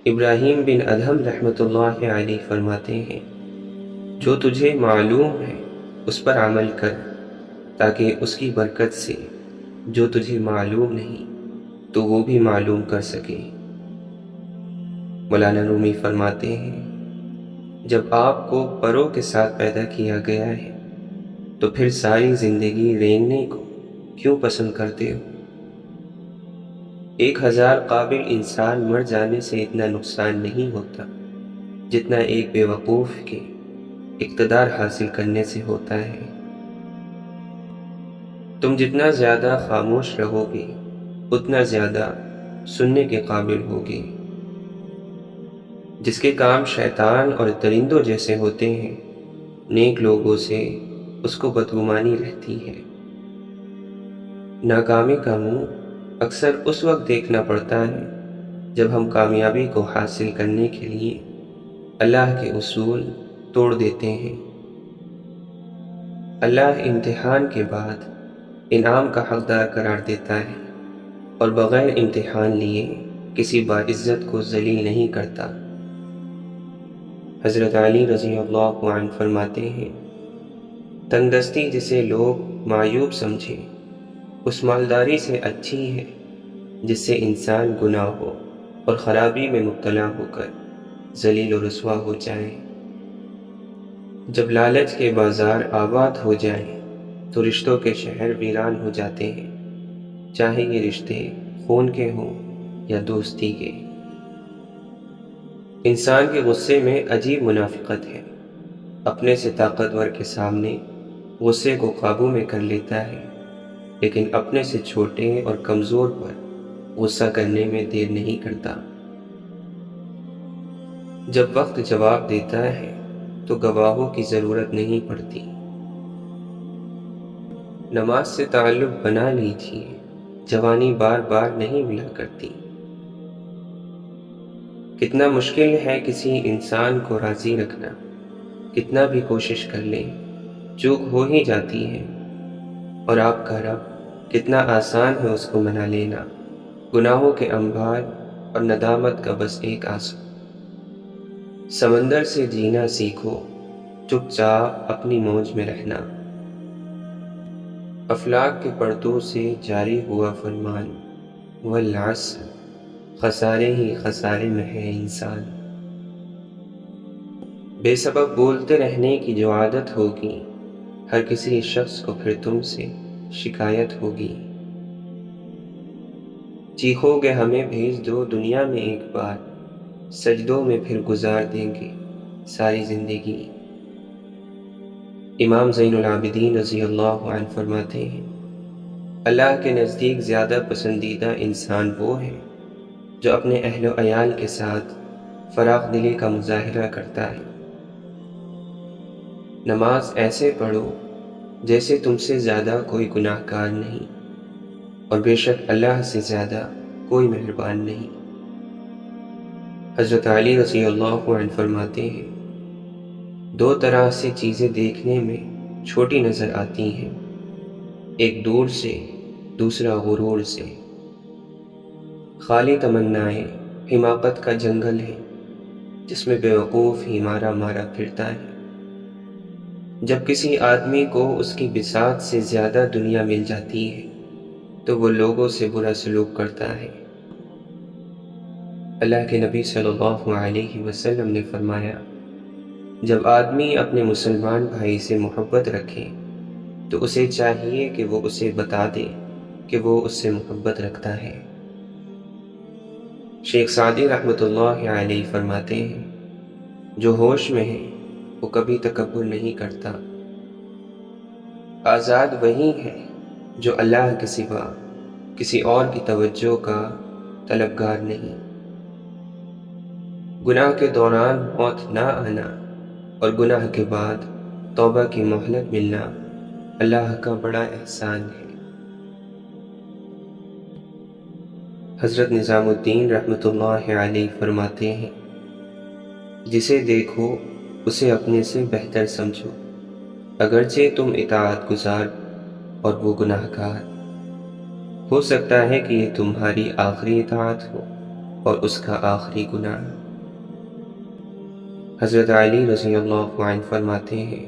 ابراہیم بن ادہم رحمۃ اللہ علیہ فرماتے ہیں، جو تجھے معلوم ہے اس پر عمل کر تاکہ اس کی برکت سے جو تجھے معلوم نہیں تو وہ بھی معلوم کر سکے۔ مولانا رومی فرماتے ہیں، جب آپ کو پروں کے ساتھ پیدا کیا گیا ہے تو پھر ساری زندگی رینگنے کو کیوں پسند کرتے ہو؟ 1000 قابل انسان مر جانے سے اتنا نقصان نہیں ہوتا جتنا ایک بے وقوف کے اقتدار حاصل کرنے سے ہوتا ہے۔ تم جتنا زیادہ خاموش رہو گے اتنا زیادہ سننے کے قابل ہوگے۔ جس کے کام شیطان اور درندوں جیسے ہوتے ہیں، نیک لوگوں سے اس کو بدگمانی رہتی ہے۔ ناکامی کا منہ اکثر اس وقت دیکھنا پڑتا ہے جب ہم کامیابی کو حاصل کرنے کے لیے اللہ کے اصول توڑ دیتے ہیں۔ اللہ امتحان کے بعد انعام کا حقدار قرار دیتا ہے اور بغیر امتحان لیے کسی باعزت کو ذلیل نہیں کرتا۔ حضرت علی رضی اللہ عنہ فرماتے ہیں، تنگ دستی جسے لوگ معیوب سمجھے اس مالداری سے اچھی ہے جس سے انسان گناہوں اور خرابی میں مبتلا ہو کر ذلیل و رسوا ہو جائے۔ جب لالچ کے بازار آباد ہو جائیں تو رشتوں کے شہر ویران ہو جاتے ہیں، چاہے یہ رشتے خون کے ہوں یا دوستی کے۔ انسان کے غصے میں عجیب منافقت ہے، اپنے سے طاقتور کے سامنے غصے کو قابو میں کر لیتا ہے، لیکن اپنے سے چھوٹے اور کمزور پر غصہ کرنے میں دیر نہیں کرتا۔ جب وقت جواب دیتا ہے تو گواہوں کی ضرورت نہیں پڑتی۔ نماز سے تعلق بنا لیجیے، جوانی بار بار نہیں ملا کرتی۔ کتنا مشکل ہے کسی انسان کو راضی رکھنا، کتنا بھی کوشش کر لیں چوک ہو ہی جاتی ہے، اور آپ کا رب کتنا آسان ہے اس کو منا لینا۔ گناہوں کے انبار اور ندامت کا بس ایک آنسو۔ سمندر سے جینا سیکھو، چپ چاپ اپنی موج میں رہنا۔ افلاک کے پردوں سے جاری ہوا فرمان، والعصر، خسارے ہی خسارے میں ہے انسان۔ بے سبب بولتے رہنے کی جو عادت ہوگی، ہر کسی شخص کو پھر تم سے شکایت ہوگی۔ چیخو گے ہمیں بھیج دو دنیا میں ایک بار، سجدوں میں پھر گزار دیں گے ساری زندگی۔ امام زین العابدین رضی اللہ عنہ فرماتے ہیں، اللہ کے نزدیک زیادہ پسندیدہ انسان وہ ہے جو اپنے اہل و عیال کے ساتھ فراخ دلی کا مظاہرہ کرتا ہے۔ نماز ایسے پڑھو جیسے تم سے زیادہ کوئی گناہ گار نہیں، اور بے شک اللہ سے زیادہ کوئی مہربان نہیں۔ حضرت علی رضی اللہ عنہ فرماتے ہیں، 2 طرح سے چیزیں دیکھنے میں چھوٹی نظر آتی ہیں، ایک دور سے، دوسرا غرور سے۔ خالی تمنائیں حماقت کا جنگل ہے جس میں بیوقوف ہی مارا مارا پھرتا ہے۔ جب کسی آدمی کو اس کی بساط سے زیادہ دنیا مل جاتی ہے تو وہ لوگوں سے برا سلوک کرتا ہے۔ اللہ کے نبی صلی اللہ علیہ وسلم نے فرمایا، جب آدمی اپنے مسلمان بھائی سے محبت رکھے تو اسے چاہیے کہ وہ اسے بتا دے کہ وہ اس سے محبت رکھتا ہے۔ شیخ سعدی رحمۃ اللہ علیہ فرماتے ہیں، جو ہوش میں ہے وہ کبھی تکبر نہیں کرتا۔ آزاد وہی ہے جو اللہ کے سوا کسی اور کی توجہ کا طلبگار نہیں۔ گناہ کے دوران موت نہ آنا اور گناہ کے بعد توبہ کی مہلت ملنا اللہ کا بڑا احسان ہے۔ حضرت نظام الدین رحمۃ اللہ علیہ فرماتے ہیں، جسے دیکھو اسے اپنے سے بہتر سمجھو، اگرچہ تم اطاعت گزار اور وہ گناہ گار۔ ہو سکتا ہے کہ یہ تمہاری آخری اطاعت ہو، اور اس کا آخری گناہ۔ حضرت علی رضی اللہ عنہ فرماتے ہیں،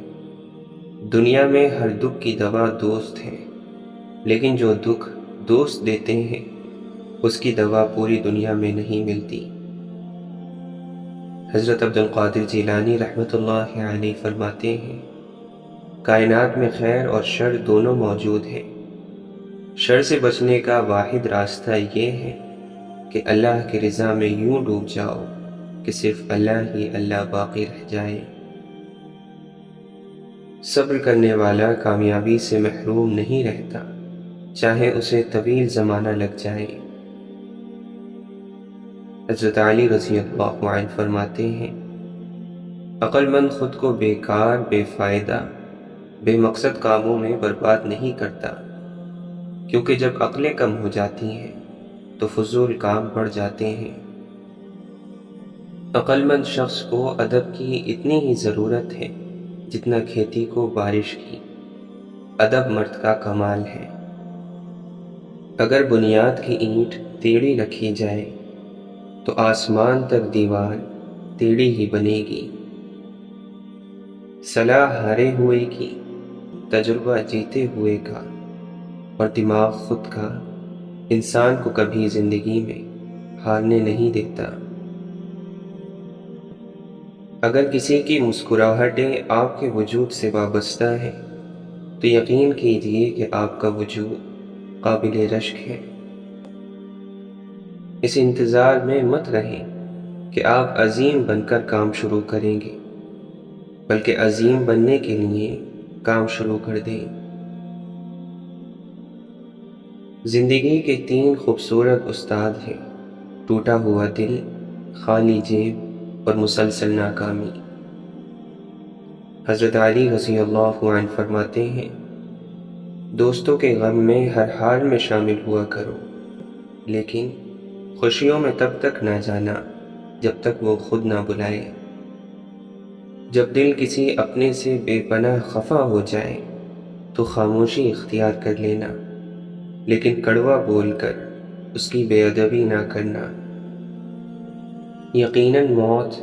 دنیا میں ہر دکھ کی دوا دوست ہے، لیکن جو دکھ دوست دیتے ہیں اس کی دوا پوری دنیا میں نہیں ملتی۔ حضرت عبد القادر جیلانی رحمۃ اللہ علیہ فرماتے ہیں، کائنات میں خیر اور شر دونوں موجود ہیں۔ شر سے بچنے کا واحد راستہ یہ ہے کہ اللہ کی رضا میں یوں ڈوب جاؤ کہ صرف اللہ ہی اللہ باقی رہ جائے۔ صبر کرنے والا کامیابی سے محروم نہیں رہتا، چاہے اسے طویل زمانہ لگ جائے۔ حضرت علی رضی اللہ عنہ فرماتے ہیں، عقل مند خود کو بیکار، بے فائدہ، بے مقصد کاموں میں برباد نہیں کرتا، کیونکہ جب عقلیں کم ہو جاتی ہیں تو فضول کام بڑھ جاتے ہیں۔ عقل مند شخص کو ادب کی اتنی ہی ضرورت ہے جتنا کھیتی کو بارش کی۔ ادب مرد کا کمال ہے۔ اگر بنیاد کی اینٹ ٹیڑھی رکھی جائے تو آسمان تک دیوار ٹیڑھی ہی بنے گی۔ صلاح ہارے ہوئے کی، تجربہ جیتے ہوئے کا، اور دماغ خود کا انسان کو کبھی زندگی میں ہارنے نہیں دیتا۔ اگر کسی کی مسکراہٹیں آپ کے وجود سے وابستہ ہیں تو یقین کیجیے کہ آپ کا وجود قابل رشک ہے۔ اس انتظار میں مت رہیں کہ آپ عظیم بن کر کام شروع کریں گے، بلکہ عظیم بننے کے لیے کام شروع کر دیں۔ زندگی کے 3 خوبصورت استاد ہیں: ٹوٹا ہوا دل، خالی جیب اور مسلسل ناکامی۔ حضرت علی رضی اللہ عنہ فرماتے ہیں، دوستوں کے غم میں ہر حال میں شامل ہوا کرو، لیکن خوشیوں میں تب تک نہ جانا جب تک وہ خود نہ بلائے۔ جب دل کسی اپنے سے بے پناہ خفا ہو جائے تو خاموشی اختیار کر لینا، لیکن کڑوا بول کر اس کی بے ادبی نہ کرنا۔ یقیناً موت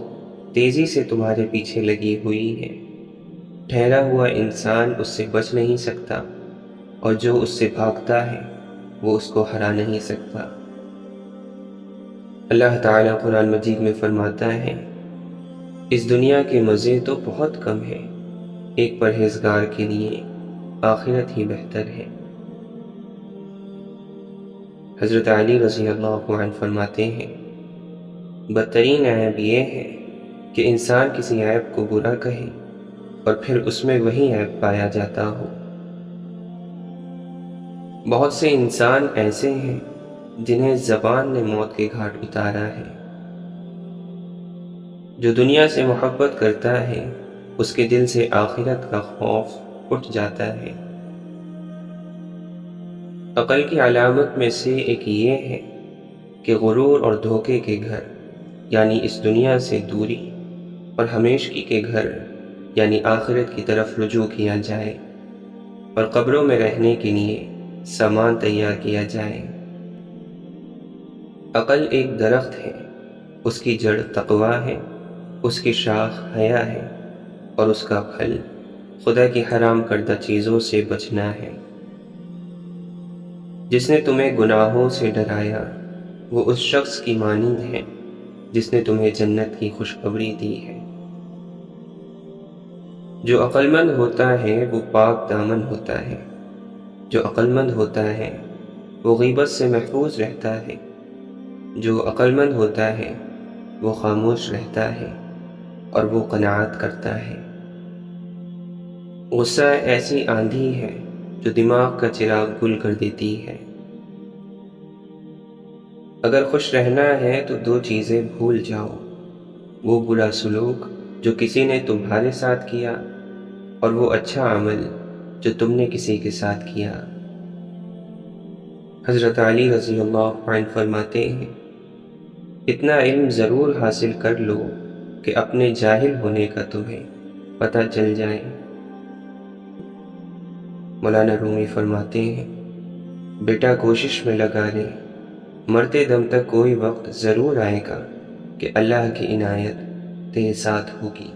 تیزی سے تمہارے پیچھے لگی ہوئی ہے، ٹھہرا ہوا انسان اس سے بچ نہیں سکتا، اور جو اس سے بھاگتا ہے وہ اس کو ہرا نہیں سکتا۔ اللہ تعالیٰ قرآن مجید میں فرماتا ہے، اس دنیا کے مزے تو بہت کم ہیں، ایک پرہیزگار کے لیے آخرت ہی بہتر ہے۔ حضرت علی رضی اللہ عنہ فرماتے ہیں، بدترین عیب یہ ہے کہ انسان کسی عیب کو برا کہے اور پھر اس میں وہی عیب پایا جاتا ہو۔ بہت سے انسان ایسے ہیں جنہیں زبان نے موت کے گھاٹ اتارا ہے۔ جو دنیا سے محبت کرتا ہے اس کے دل سے آخرت کا خوف اٹھ جاتا ہے۔ عقل کی علامت میں سے ایک یہ ہے کہ غرور اور دھوکے کے گھر یعنی اس دنیا سے دوری اور ہمیشگی کے گھر یعنی آخرت کی طرف رجوع کیا جائے، اور قبروں میں رہنے کے لیے سامان تیار کیا جائے۔ عقل ایک درخت ہے، اس کی جڑ تقویٰ ہے، اس کی شاخ حیا ہے، اور اس کا پھل خدا کی حرام کردہ چیزوں سے بچنا ہے۔ جس نے تمہیں گناہوں سے ڈرایا وہ اس شخص کی مانند ہے جس نے تمہیں جنت کی خوشخبری دی ہے۔ جو عقل مند ہوتا ہے وہ پاک دامن ہوتا ہے، جو عقل مند ہوتا ہے وہ غیبت سے محفوظ رہتا ہے، جو عقل مند ہوتا ہے وہ خاموش رہتا ہے اور وہ قناعت کرتا ہے۔ غصہ ایسی آندھی ہے جو دماغ کا چراغ گل کر دیتی ہے۔ اگر خوش رہنا ہے تو 2 چیزیں بھول جاؤ، وہ برا سلوک جو کسی نے تمہارے ساتھ کیا اور وہ اچھا عمل جو تم نے کسی کے ساتھ کیا۔ حضرت علی رضی اللہ عنہ فرماتے ہیں، اتنا علم ضرور حاصل کر لو کہ اپنے جاہل ہونے کا تمہیں پتہ چل جائے۔ مولانا رومی فرماتے ہیں، بیٹا کوشش میں لگا لے، مرتے دم تک کوئی وقت ضرور آئے گا کہ اللہ کی عنایت تیرے ساتھ ہوگی۔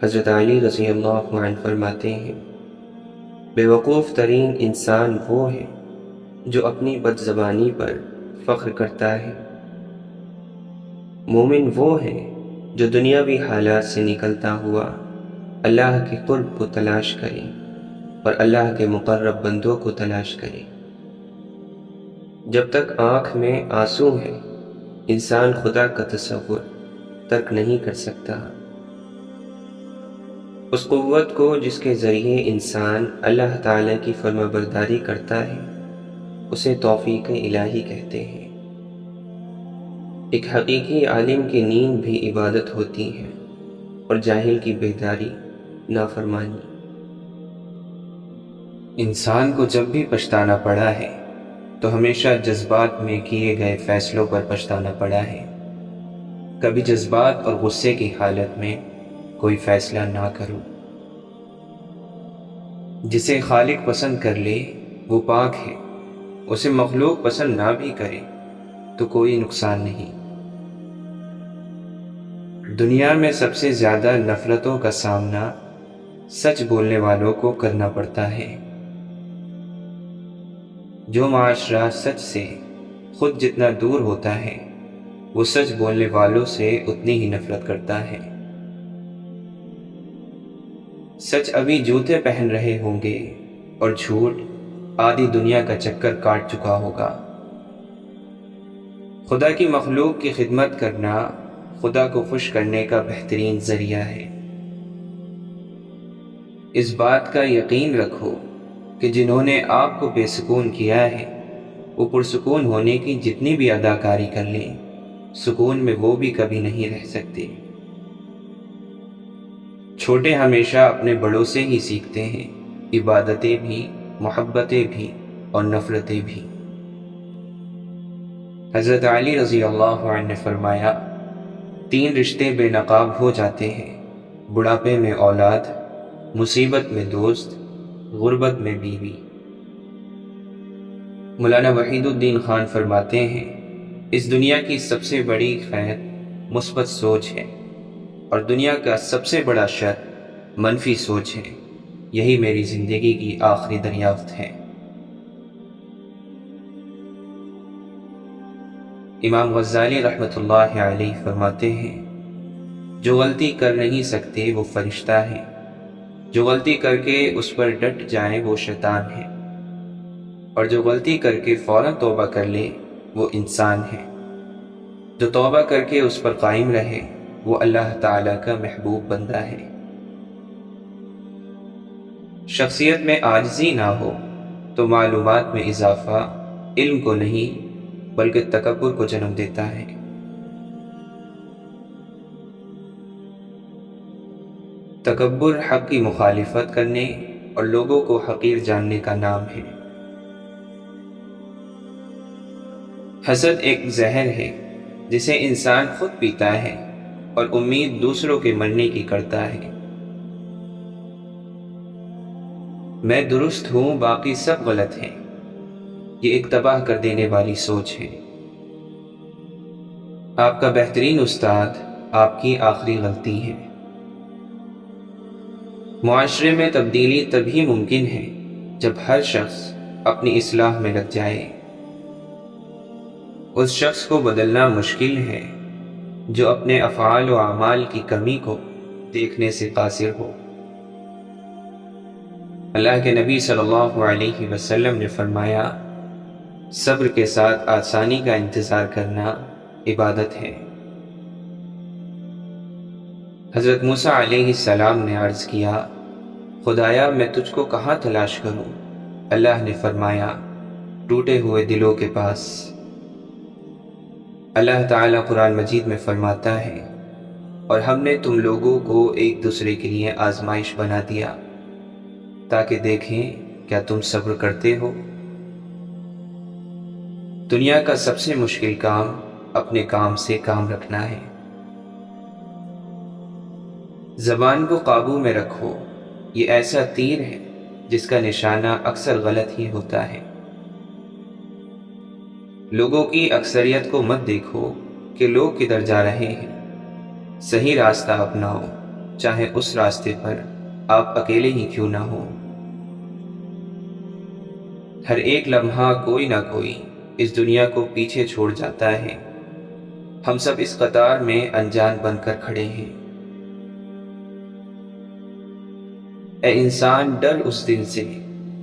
حضرت علی رضی اللہ عنہ فرماتے ہیں، بے وقوف ترین انسان وہ ہے جو اپنی بد زبانی پر فخر کرتا ہے۔ مومن وہ ہے جو دنیاوی حالات سے نکلتا ہوا اللہ کے قرب کو تلاش کرے اور اللہ کے مقرب بندوں کو تلاش کرے۔ جب تک آنکھ میں آنسو ہے، انسان خدا کا تصور ترک نہیں کر سکتا۔ اس قوت کو جس کے ذریعے انسان اللہ تعالیٰ کی فرمانبرداری کرتا ہے، اسے توفیق الہی کہتے ہیں۔ ایک حقیقی عالم کی نیند بھی عبادت ہوتی ہے اور جاہل کی بیداری نافرمانی۔ انسان کو جب بھی پچھتانا پڑا ہے تو ہمیشہ جذبات میں کیے گئے فیصلوں پر پچھتانا پڑا ہے۔ کبھی جذبات اور غصے کی حالت میں کوئی فیصلہ نہ کرو۔ جسے خالق پسند کر لے وہ پاک ہے، اسے مخلوق پسند نہ بھی کرے تو کوئی نقصان نہیں۔ دنیا میں سب سے زیادہ نفرتوں کا سامنا سچ بولنے والوں کو کرنا پڑتا ہے۔ جو معاشرہ سچ سے خود جتنا دور ہوتا ہے، وہ سچ بولنے والوں سے اتنی ہی نفرت کرتا ہے۔ سچ ابھی جوتے پہن رہے ہوں گے اور جھوٹ آدھی دنیا کا چکر کاٹ چکا ہوگا۔ خدا کی مخلوق کی خدمت کرنا خدا کو خوش کرنے کا بہترین ذریعہ ہے۔ اس بات کا یقین رکھو کہ جنہوں نے آپ کو بے سکون کیا ہے، وہ پرسکون ہونے کی جتنی بھی اداکاری کر لیں، سکون میں وہ بھی کبھی نہیں رہ سکتے۔ چھوٹے ہمیشہ اپنے بڑوں سے ہی سیکھتے ہیں، عبادتیں بھی، محبتیں بھی اور نفرتیں بھی۔ حضرت علی رضی اللہ عنہ نے فرمایا، 3 رشتے بے نقاب ہو جاتے ہیں: بڑھاپے میں اولاد، مصیبت میں دوست، غربت میں بیوی۔ مولانا وحید الدین خان فرماتے ہیں، اس دنیا کی سب سے بڑی خیر مثبت سوچ ہے اور دنیا کا سب سے بڑا شر منفی سوچ ہے۔ یہی میری زندگی کی آخری دریافت ہے۔ امام غزالی رحمۃ اللہ علیہ فرماتے ہیں، جو غلطی کر نہیں سکتے وہ فرشتہ ہے، جو غلطی کر کے اس پر ڈٹ جائیں وہ شیطان ہے، اور جو غلطی کر کے فوراً توبہ کر لے وہ انسان ہے۔ جو توبہ کر کے اس پر قائم رہے وہ اللہ تعالیٰ کا محبوب بندہ ہے۔ شخصیت میں عاجزی نہ ہو تو معلومات میں اضافہ علم کو نہیں بلکہ تکبر کو جنم دیتا ہے۔ تکبر حق کی مخالفت کرنے اور لوگوں کو حقیر جاننے کا نام ہے۔ حسد ایک زہر ہے جسے انسان خود پیتا ہے اور امید دوسروں کے مرنے کی کرتا ہے۔ میں درست ہوں باقی سب غلط ہیں، یہ ایک تباہ کر دینے والی سوچ ہے۔ آپ کا بہترین استاد آپ کی آخری غلطی ہے۔ معاشرے میں تبدیلی تبھی ممکن ہے جب ہر شخص اپنی اصلاح میں لگ جائے۔ اس شخص کو بدلنا مشکل ہے جو اپنے افعال و اعمال کی کمی کو دیکھنے سے قاصر ہو۔ اللہ کے نبی صلی اللہ علیہ وسلم نے فرمایا، صبر کے ساتھ آسانی کا انتظار کرنا عبادت ہے۔ حضرت موسیٰ علیہ السلام نے عرض کیا، خدایا میں تجھ کو کہاں تلاش کروں؟ اللہ نے فرمایا، ٹوٹے ہوئے دلوں کے پاس۔ اللہ تعالیٰ قرآن مجید میں فرماتا ہے، اور ہم نے تم لوگوں کو ایک دوسرے کے لیے آزمائش بنا دیا تاکہ دیکھیں کیا تم صبر کرتے ہو۔ دنیا کا سب سے مشکل کام اپنے کام سے کام رکھنا ہے۔ زبان کو قابو میں رکھو، یہ ایسا تیر ہے جس کا نشانہ اکثر غلط ہی ہوتا ہے۔ لوگوں کی اکثریت کو مت دیکھو کہ لوگ کدھر جا رہے ہیں، صحیح راستہ اپناؤ، چاہے اس راستے پر آپ اکیلے ہی کیوں نہ ہو۔ ہر ایک لمحہ کوئی نہ کوئی اس دنیا کو پیچھے چھوڑ جاتا ہے، ہم سب اس قطار میں انجان بن کر کھڑے ہیں۔ اے انسان، ڈر اس دن سے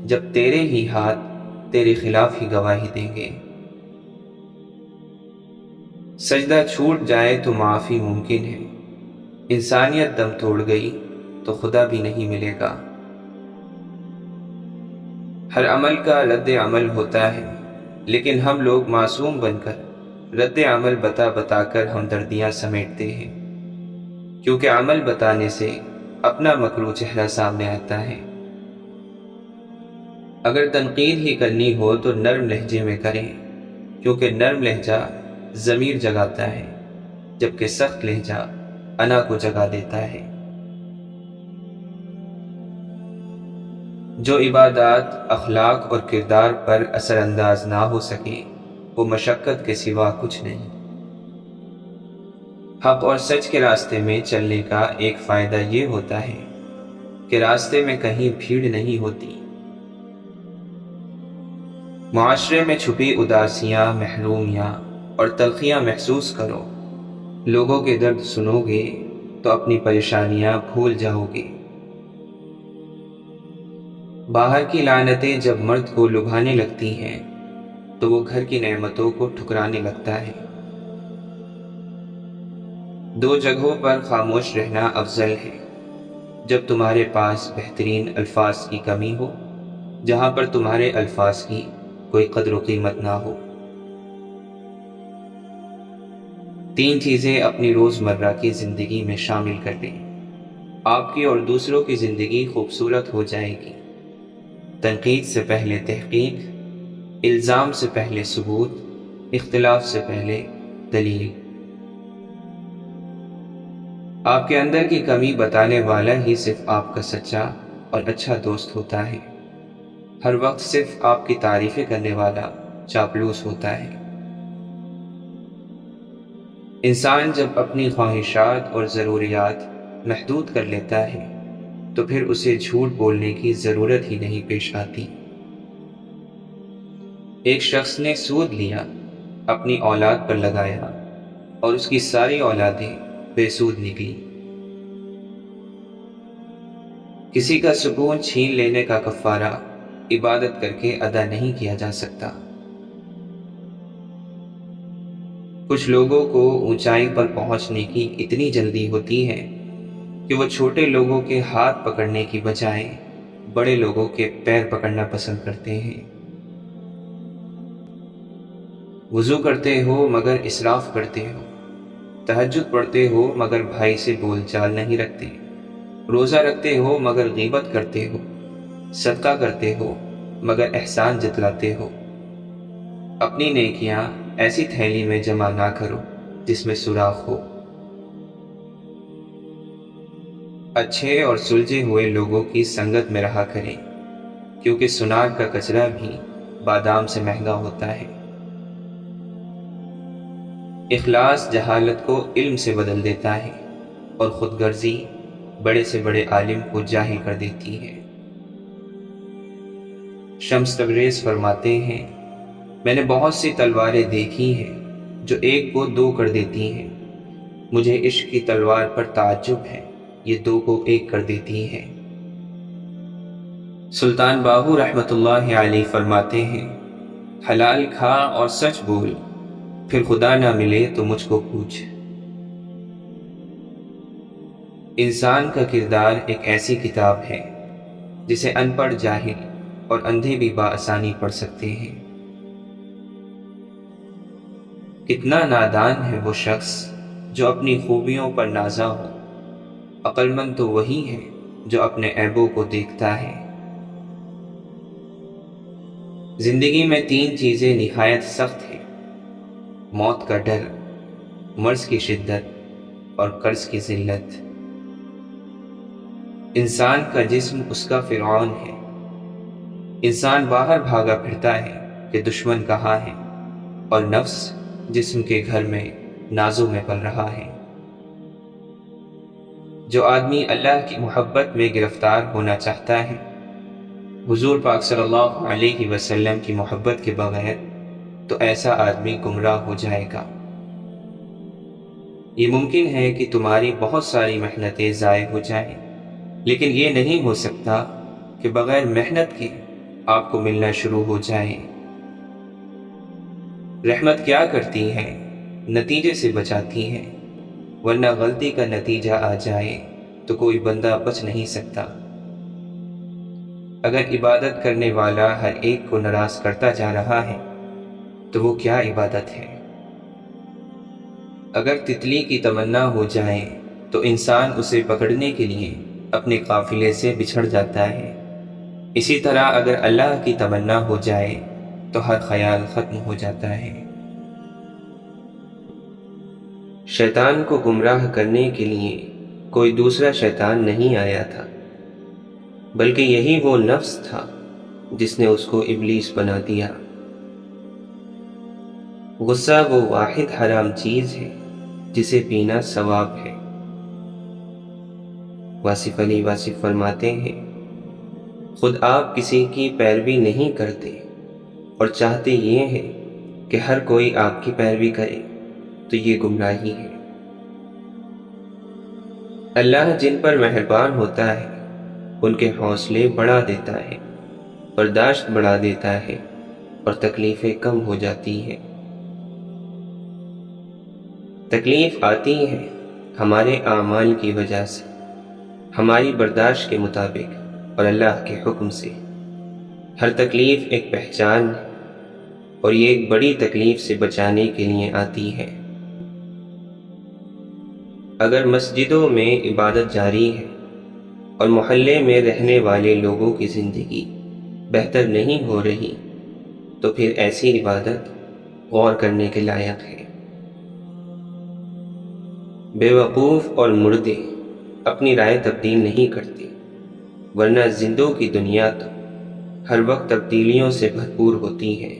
جب تیرے ہی ہاتھ تیرے خلاف ہی گواہی دیں گے۔ سجدہ چھوٹ جائے تو معافی ممکن ہے، انسانیت دم توڑ گئی تو خدا بھی نہیں ملے گا۔ ہر عمل کا رد عمل ہوتا ہے، لیکن ہم لوگ معصوم بن کر رد عمل بتا بتا کر ہمدردیاں سمیٹتے ہیں، کیونکہ عمل بتانے سے اپنا مکروہ چہرہ سامنے آتا ہے۔ اگر تنقید ہی کرنی ہو تو نرم لہجے میں کریں، کیونکہ نرم لہجہ ضمیر جگاتا ہے، جبکہ سخت لہجہ انا کو جگا دیتا ہے۔ جو عبادات اخلاق اور کردار پر اثر انداز نہ ہو سکے وہ مشقت کے سوا کچھ نہیں۔ حق اور سچ کے راستے میں چلنے کا ایک فائدہ یہ ہوتا ہے کہ راستے میں کہیں بھیڑ نہیں ہوتی۔ معاشرے میں چھپی اداسیاں، محرومیاں اور تلخیاں محسوس کرو، لوگوں کے درد سنو گے تو اپنی پریشانیاں بھول جاؤ گے۔ باہر کی لعنتیں جب مرد کو لبھانے لگتی ہیں تو وہ گھر کی نعمتوں کو ٹھکرانے لگتا ہے۔ دو جگہوں پر خاموش رہنا افضل ہے، جب تمہارے پاس بہترین الفاظ کی کمی ہو، جہاں پر تمہارے الفاظ کی کوئی قدر و قیمت نہ ہو۔ 3 چیزیں اپنی روزمرہ کی زندگی میں شامل کر لیں، آپ کی اور دوسروں کی زندگی خوبصورت ہو جائے گی۔ تنقید سے پہلے تحقیق، الزام سے پہلے ثبوت، اختلاف سے پہلے دلیل۔ آپ کے اندر کی کمی بتانے والا ہی صرف آپ کا سچا اور اچھا دوست ہوتا ہے، ہر وقت صرف آپ کی تعریفیں کرنے والا چاپلوس ہوتا ہے۔ انسان جب اپنی خواہشات اور ضروریات محدود کر لیتا ہے تو پھر اسے جھوٹ بولنے کی ضرورت ہی نہیں پیش آتی۔ ایک شخص نے سود لیا، اپنی اولاد پر لگایا اور اس کی ساری اولادیں بے سود نکلی۔ کسی کا سکون چھین لینے کا کفارہ عبادت کر کے ادا نہیں کیا جا سکتا۔ کچھ لوگوں کو اونچائی پر پہنچنے کی اتنی جلدی ہوتی ہے کہ وہ چھوٹے لوگوں کے ہاتھ پکڑنے کی بجائے بڑے لوگوں کے پیر پکڑنا پسند کرتے ہیں۔ وضو کرتے ہو مگر اسراف کرتے ہو، تہجد پڑھتے ہو مگر بھائی سے بول چال نہیں رکھتے، روزہ رکھتے ہو مگر غیبت کرتے ہو، صدقہ کرتے ہو مگر احسان جتلاتے ہو۔ اپنی نیکیاں ایسی تھیلی میں جمع نہ کرو جس میں سوراخ ہو۔ اچھے اور سلجھے ہوئے لوگوں کی سنگت میں رہا کریں، کیونکہ سنار کا کچرا بھی بادام سے مہنگا ہوتا ہے۔ اخلاص جہالت کو علم سے بدل دیتا ہے اور خود غرضی بڑے سے بڑے عالم کو جاہل کر دیتی ہے۔ شمس تبریز فرماتے ہیں، میں نے بہت سی تلواریں دیکھی ہیں جو ایک کو 2 کر دیتی ہیں، مجھے عشق کی تلوار پر تعجب ہے، یہ 2 کو 1 کر دیتی ہے۔ سلطان باہو رحمۃ اللہ علیہ فرماتے ہیں، حلال کھا اور سچ بول، پھر خدا نہ ملے تو مجھ کو پوچھ۔ انسان کا کردار ایک ایسی کتاب ہے جسے ان پڑھ جاہل اور اندھے بھی بآسانی پڑھ سکتے ہیں۔ کتنا نادان ہے وہ شخص جو اپنی خوبیوں پر نازا ہو، عقل مند تو وہی ہے جو اپنے عیبوں کو دیکھتا ہے۔ زندگی میں 3 چیزیں نہایت سخت ہیں، موت کا ڈر، مرض کی شدت اور قرض کی ذلت۔ انسان کا جسم اس کا فرعون ہے، انسان باہر بھاگا پھرتا ہے کہ دشمن کہاں ہے اور نفس جسم کے گھر میں نازوں میں پل رہا ہے۔ جو آدمی اللہ کی محبت میں گرفتار ہونا چاہتا ہے، حضور پاک صلی اللہ علیہ وسلم کی محبت کے بغیر، تو ایسا آدمی گمراہ ہو جائے گا۔ یہ ممکن ہے کہ تمہاری بہت ساری محنتیں ضائع ہو جائیں، لیکن یہ نہیں ہو سکتا کہ بغیر محنت کے آپ کو ملنا شروع ہو جائے۔ رحمت کیا کرتی ہے؟ نتیجے سے بچاتی ہے، ورنہ غلطی کا نتیجہ آ جائے تو کوئی بندہ بچ نہیں سکتا۔ اگر عبادت کرنے والا ہر ایک کو ناراض کرتا جا رہا ہے تو وہ کیا عبادت ہے؟ اگر تتلی کی تمنا ہو جائے تو انسان اسے پکڑنے کے لیے اپنے قافلے سے بچھڑ جاتا ہے۔ اسی طرح اگر اللہ کی تمنا ہو جائے تو ہر خیال ختم ہو جاتا ہے۔ شیطان کو گمراہ کرنے کے لیے کوئی دوسرا شیطان نہیں آیا تھا، بلکہ یہی وہ نفس تھا جس نے اس کو ابلیس بنا دیا۔ غصہ وہ واحد حرام چیز ہے جسے پینا ثواب ہے۔ واصف علی واصف فرماتے ہیں، خود آپ کسی کی پیروی نہیں کرتے اور چاہتے یہ ہے کہ ہر کوئی آپ کی پیروی کرے، تو یہ گمراہی ہے۔ اللہ جن پر مہربان ہوتا ہے ان کے حوصلے بڑھا دیتا ہے، برداشت بڑھا دیتا ہے اور تکلیفیں کم ہو جاتی ہیں۔ تکلیف آتی ہے ہمارے اعمال کی وجہ سے، ہماری برداشت کے مطابق اور اللہ کے حکم سے۔ ہر تکلیف ایک پہچان ہے اور یہ ایک بڑی تکلیف سے بچانے کے لیے آتی ہے۔ اگر مسجدوں میں عبادت جاری ہے اور محلے میں رہنے والے لوگوں کی زندگی بہتر نہیں ہو رہی، تو پھر ایسی عبادت غور کرنے کے لائق ہے۔ بے وقوف اور مردے اپنی رائے تبدیل نہیں کرتے، ورنہ زندوں کی دنیا تو ہر وقت تبدیلیوں سے بھرپور ہوتی ہے۔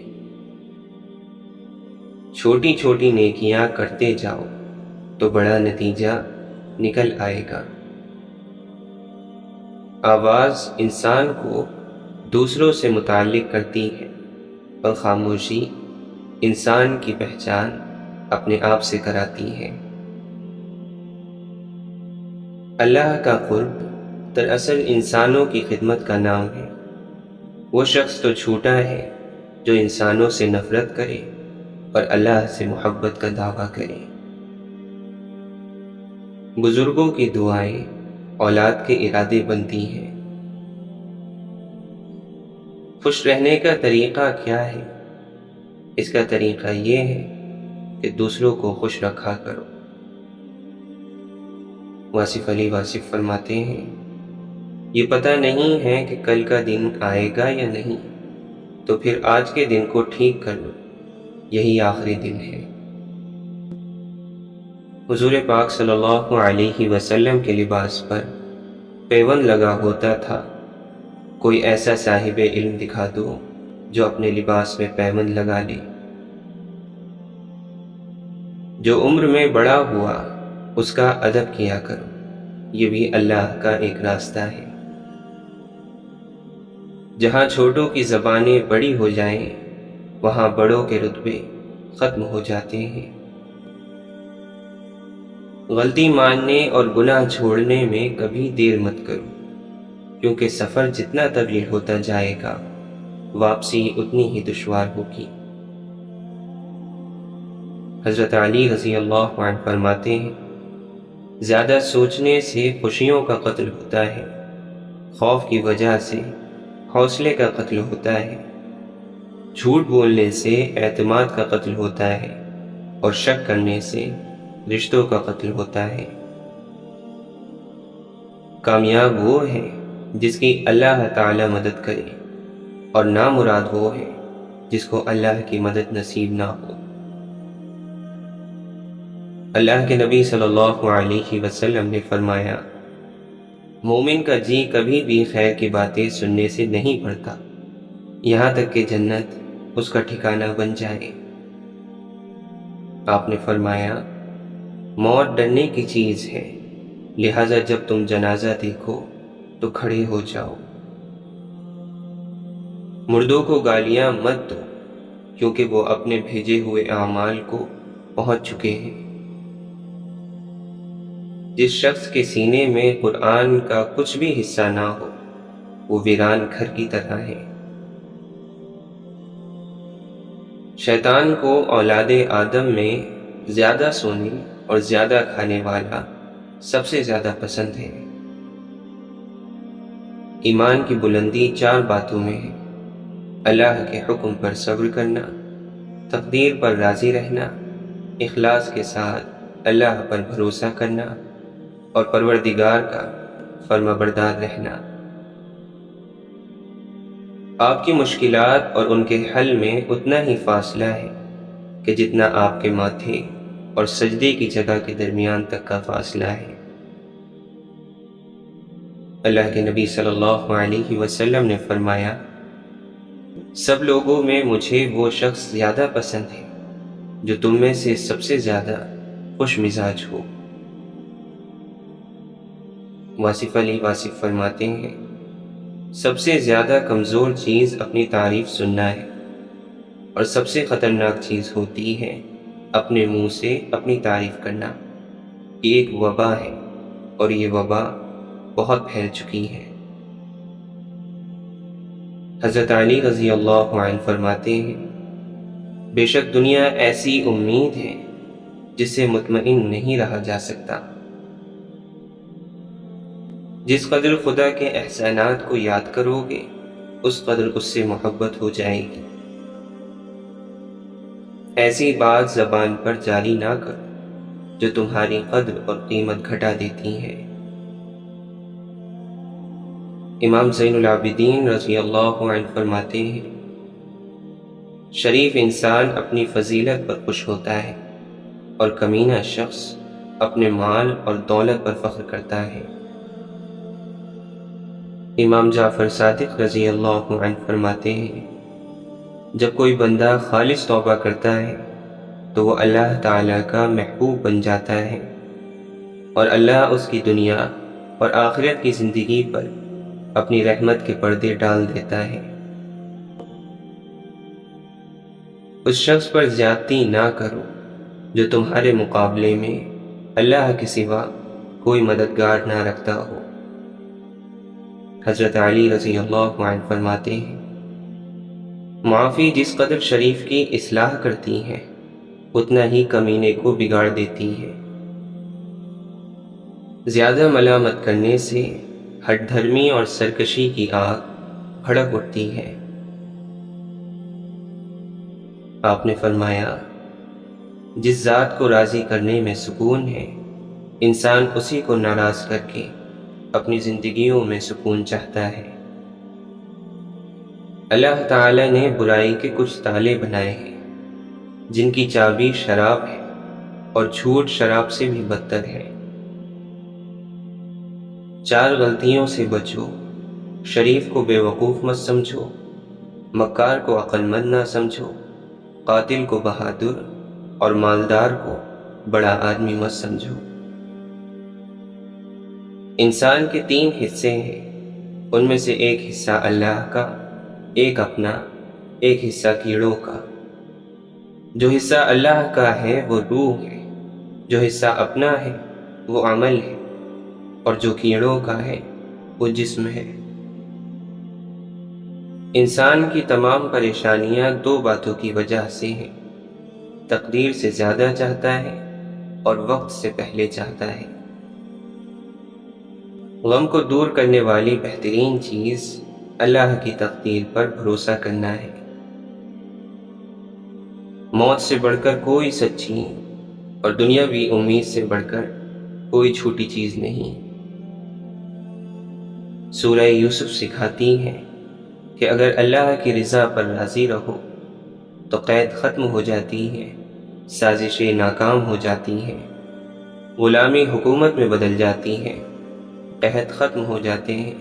چھوٹی چھوٹی نیکیاں کرتے جاؤ تو بڑا نتیجہ نکل آئے گا۔ آواز انسان کو دوسروں سے متعلق کرتی ہے، اور خاموشی انسان کی پہچان اپنے آپ سے کراتی ہے۔ اللہ کا قرب دراصل انسانوں کی خدمت کا نام ہے۔ وہ شخص تو چھوٹا ہے جو انسانوں سے نفرت کرے اور اللہ سے محبت کا دعویٰ کرے۔ بزرگوں کی دعائیں اولاد کے ارادے بنتی ہیں۔ خوش رہنے کا طریقہ کیا ہے؟ اس کا طریقہ یہ ہے کہ دوسروں کو خوش رکھا کرو۔ واصف علی واصف فرماتے ہیں، یہ پتہ نہیں ہے کہ کل کا دن آئے گا یا نہیں، تو پھر آج کے دن کو ٹھیک کر لو، یہی آخری دن ہے۔ حضور پاک صلی اللہ علیہ وسلم کے لباس پر پیوند لگا ہوتا تھا۔ کوئی ایسا صاحب علم دکھا دو جو اپنے لباس میں پیوند لگا لے۔ جو عمر میں بڑا ہوا اس کا ادب کیا کرو، یہ بھی اللہ کا ایک راستہ ہے۔ جہاں چھوٹوں کی زبانیں بڑی ہو جائیں وہاں بڑوں کے رتبے ختم ہو جاتے ہیں۔ غلطی ماننے اور گناہ چھوڑنے میں کبھی دیر مت کرو، کیونکہ سفر جتنا طویل ہوتا جائے گا واپسی اتنی ہی دشوار ہوگی۔ حضرت علی رضی اللہ عنہ فرماتے ہیں، زیادہ سوچنے سے خوشیوں کا قتل ہوتا ہے، خوف کی وجہ سے حوصلے کا قتل ہوتا ہے، جھوٹ بولنے سے اعتماد کا قتل ہوتا ہے، اور شک کرنے سے رشتوں کا قتل ہوتا ہے۔ کامیاب وہ ہے جس کی اللہ تعالی مدد کرے، اور نامراد وہ ہے جس کو اللہ کی مدد نصیب نہ ہو۔ اللہ کے نبی صلی اللہ علیہ وسلم نے فرمایا، مومن کا جی کبھی بھی خیر کی باتیں سننے سے نہیں بڑھتا، یہاں تک کہ جنت اس کا ٹھکانہ بن جائے۔ آپ نے فرمایا موت ڈرنے کی چیز ہے، لہذا جب تم جنازہ دیکھو تو کھڑے ہو جاؤ۔ مردوں کو گالیاں مت دو، کیونکہ وہ اپنے بھیجے ہوئے اعمال کو پہنچ چکے ہیں۔ جس شخص کے سینے میں قرآن کا کچھ بھی حصہ نہ ہو وہ ویران گھر کی طرح ہے۔ شیطان کو اولاد آدم میں زیادہ سونے اور زیادہ کھانے والا سب سے زیادہ پسند ہے۔ ایمان کی بلندی 4 باتوں میں ہے: اللہ کے حکم پر صبر کرنا، تقدیر پر راضی رہنا، اخلاص کے ساتھ اللہ پر بھروسہ کرنا اور پروردگار کا فرمانبردار رہنا۔ آپ کی مشکلات اور ان کے حل میں اتنا ہی فاصلہ ہے کہ جتنا آپ کے ماتھے اور سجدے کی جگہ کے درمیان تک کا فاصلہ ہے۔ اللہ کے نبی صلی اللہ علیہ وسلم نے فرمایا، سب لوگوں میں مجھے وہ شخص زیادہ پسند ہے جو تم میں سے سب سے زیادہ خوش مزاج ہو۔ واصف علی واصف فرماتے ہیں، سب سے زیادہ کمزور چیز اپنی تعریف سننا ہے، اور سب سے خطرناک چیز ہوتی ہے اپنے منہ سے اپنی تعریف کرنا۔ یہ ایک وبا ہے، اور یہ وبا بہت پھیل چکی ہے۔ حضرت علی رضی اللہ عنہ فرماتے ہیں، بے شک دنیا ایسی امید ہے جس سے مطمئن نہیں رہا جا سکتا۔ جس قدر خدا کے احسانات کو یاد کرو گے اس قدر اس سے محبت ہو جائے گی۔ ایسی بات زبان پر جاری نہ کرو جو تمہاری قدر اور قیمت گھٹا دیتی ہے۔ امام زین العابدین رضی اللہ عنہ فرماتے ہیں، شریف انسان اپنی فضیلت پر خوش ہوتا ہے اور کمینہ شخص اپنے مال اور دولت پر فخر کرتا ہے۔ امام جعفر صادق رضی اللہ عنہ فرماتے ہیں، جب کوئی بندہ خالص توبہ کرتا ہے تو وہ اللہ تعالیٰ کا محبوب بن جاتا ہے، اور اللہ اس کی دنیا اور آخرت کی زندگی پر اپنی رحمت کے پردے ڈال دیتا ہے۔ اس شخص پر زیادتی نہ کرو جو تمہارے مقابلے میں اللہ کے سوا کوئی مددگار نہ رکھتا ہو۔ حضرت علی رضی اللہ عنہ فرماتے ہیں، معافی جس قدر شریف کی اصلاح کرتی ہے اتنا ہی کمینے کو بگاڑ دیتی ہے۔ زیادہ ملامت کرنے سے ہٹ دھرمی اور سرکشی کی آگ بھڑک اٹھتی ہے۔ آپ نے فرمایا، جس ذات کو راضی کرنے میں سکون ہے انسان اسی کو ناراض کر کے اپنی زندگیوں میں سکون چاہتا ہے۔ اللہ تعالی نے برائی کے کچھ تالے بنائے ہیں جن کی چابی شراب ہے، اور جھوٹ شراب سے بھی بدتر ہے۔ 4 غلطیوں سے بچو، شریف کو بے وقوف مت سمجھو، مکار کو عقل مند نہ سمجھو، قاتل کو بہادر اور مالدار کو بڑا آدمی مت سمجھو۔ انسان کے 3 حصے ہیں، ان میں سے ایک حصہ اللہ کا، ایک اپنا، ایک حصہ کیڑوں کا۔ جو حصہ اللہ کا ہے وہ روح ہے، جو حصہ اپنا ہے وہ عمل ہے، اور جو کیڑوں کا ہے وہ جسم ہے۔ انسان کی تمام پریشانیاں 2 باتوں کی وجہ سے ہیں: تقدیر سے زیادہ چاہتا ہے اور وقت سے پہلے چاہتا ہے۔ غم کو دور کرنے والی بہترین چیز اللہ کی تقدیر پر بھروسہ کرنا ہے۔ موت سے بڑھ کر کوئی سچی اور دنیاوی امید سے بڑھ کر کوئی چھوٹی چیز نہیں۔ سورہ یوسف سکھاتی ہے کہ اگر اللہ کی رضا پر راضی رہو تو قید ختم ہو جاتی ہے، سازشیں ناکام ہو جاتی ہیں، غلامی حکومت میں بدل جاتی ہے، قحط ختم ہو جاتے ہیں،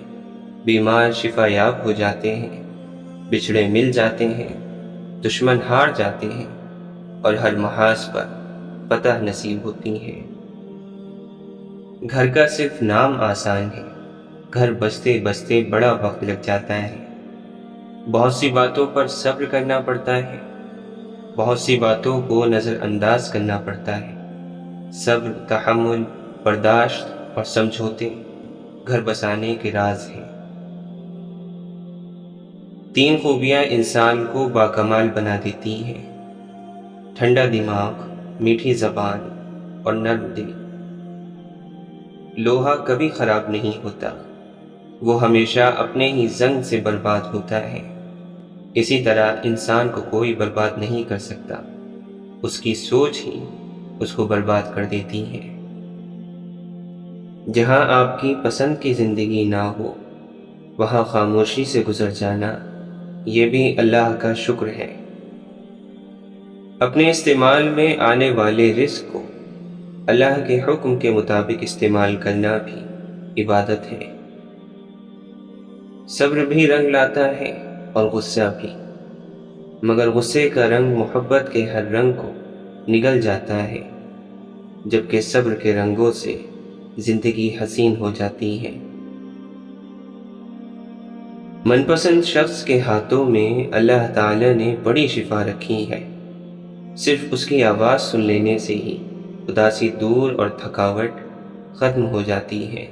بیمار شفا یاب ہو جاتے ہیں، بچھڑے مل جاتے ہیں، دشمن ہار جاتے ہیں، اور ہر محاذ پر فتح نصیب ہوتی ہے۔ گھر کا صرف نام آسان ہے، گھر بستے بستے بڑا وقت لگ جاتا ہے۔ بہت سی باتوں پر صبر کرنا پڑتا ہے، بہت سی باتوں کو نظر انداز کرنا پڑتا ہے۔ صبر، تحمل، برداشت اور سمجھوتے گھر بسانے کے راز ہیں۔ 3 خوبیاں انسان کو باکمال بنا دیتی ہیں: ٹھنڈا دماغ، میٹھی زبان اور نرم دل۔ لوہا کبھی خراب نہیں ہوتا، وہ ہمیشہ اپنے ہی زنگ سے برباد ہوتا ہے۔ اسی طرح انسان کو کوئی برباد نہیں کر سکتا، اس کی سوچ ہی اس کو برباد کر دیتی ہے۔ جہاں آپ کی پسند کی زندگی نہ ہو، وہاں خاموشی سے گزر جانا، یہ بھی اللہ کا شکر ہے۔ اپنے استعمال میں آنے والے رزق کو اللہ کے حکم کے مطابق استعمال کرنا بھی عبادت ہے۔ صبر بھی رنگ لاتا ہے اور غصہ بھی، مگر غصے کا رنگ محبت کے ہر رنگ کو نگل جاتا ہے، جبکہ صبر کے رنگوں سے زندگی حسین ہو جاتی ہے۔ من پسند شخص کے ہاتھوں میں اللہ تعالی نے بڑی شفا رکھی ہے۔ صرف اس کی آواز سن لینے سے ہی اداسی دور اور تھکاوٹ ختم ہو جاتی ہے۔